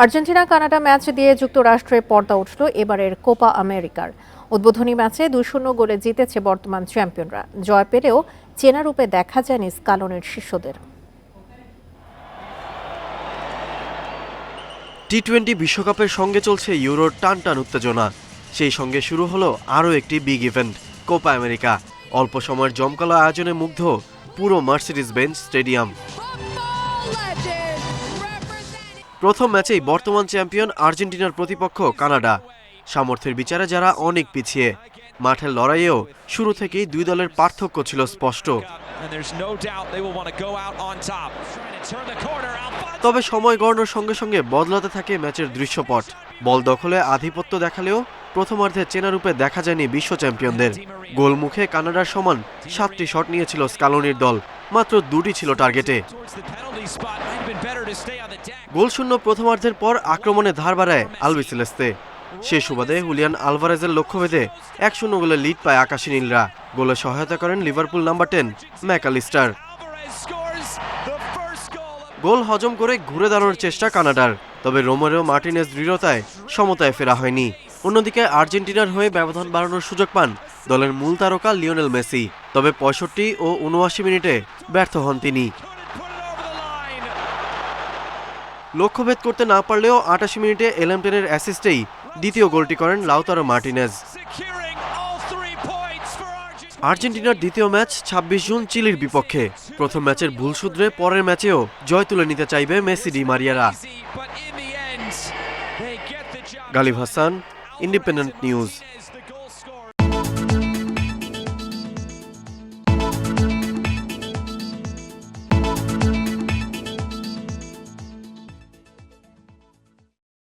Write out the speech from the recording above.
Argentina Canada match দিয়ে যুক্তরাষ্ট্রে পর্দা উঠল এবারের কোপা আমেরিকার। উদ্বোধনী ম্যাচে 2-0 গোলে জিতেছে বর্তমান চ্যাম্পিয়নরা। জয় পেলেও চেনা রূপে দেখা যায়নি স্কালোনির শিষ্যদের। টি-20 বিশ্বকাপের সঙ্গে চলছে ইউরোর টানটান উত্তেজনা। সেই সঙ্গে শুরু হলো আরও একটি বিগ ইভেন্ট, কোপা আমেরিকা। অল্প সময়ের জমকালো আয়োজনে মুগ্ধ পুরো মার্সিডিজ বেঞ্জ স্টেডিয়াম। প্রথম ম্যাচেই বর্তমান চ্যাম্পিয়ন আর্জেন্টিনার প্রতিপক্ষ কানাডা। সামর্থ্যের বিচারে যারা অনেক পিছিয়ে, মাঠের লড়াইয়েও শুরু থেকেই দুই দলের পার্থক্য ছিল স্পষ্ট। তবে সময় গড়ানোর সঙ্গে সঙ্গে বদলাতে থাকে ম্যাচের দৃশ্যপট। বল দখলে আধিপত্য দেখালেও প্রথমার্ধে চেনা রূপে দেখা যায়নি বিশ্ব চ্যাম্পিয়নদের। গোলমুখে কানাডার সমান 7টি শট নিয়েছিল স্কালোনির দল, মাত্র 2টি ছিল টার্গেটে। গোলশূন্য প্রথমার্ধের পর আক্রমণে ধার বাড়ায় আলবিসেলেস্তে। সে সুবাদে হুলিয়ান আলভারেজের লক্ষ্যভেদে 1-0 গোলে লিড পায় আকাশী নীলরা। গোলে সহায়তা করেন লিভারপুল নাম্বার 10 ম্যাকঅ্যালিস্টার। গোল হজম করে ঘুরে দাঁড়ানোর চেষ্টা কানাডার, তবে রোমেরো মার্টিনেজ দৃঢ়তায় সমতায় ফেরা হয়নি। অন্যদিকে আর্জেন্টিনার হয়ে ব্যবধান বাড়ানোর সুযোগ পান দলের মূল তারকা লিওনেল মেসি, তবে 65 ও 79 মিনিটে ব্যর্থ হন তিনি। লক্ষ্যভেদ করতে না পারলেও 88 মিনিটে এলেমটেনের অ্যাসিস্টেই দ্বিতীয় গোলটি করেন লাউতারো মার্টিনেজ। আর্জেন্টিনার দ্বিতীয় ম্যাচ 26 জুন চিলির বিপক্ষে। প্রথম ম্যাচের ভুল শুধরে পরের ম্যাচেও জয় তুলে নিতে চাইবে মেসি ডি মারিয়ারা। গালিব হাসান, ইন্ডিপেন্ডেন্ট নিউজ।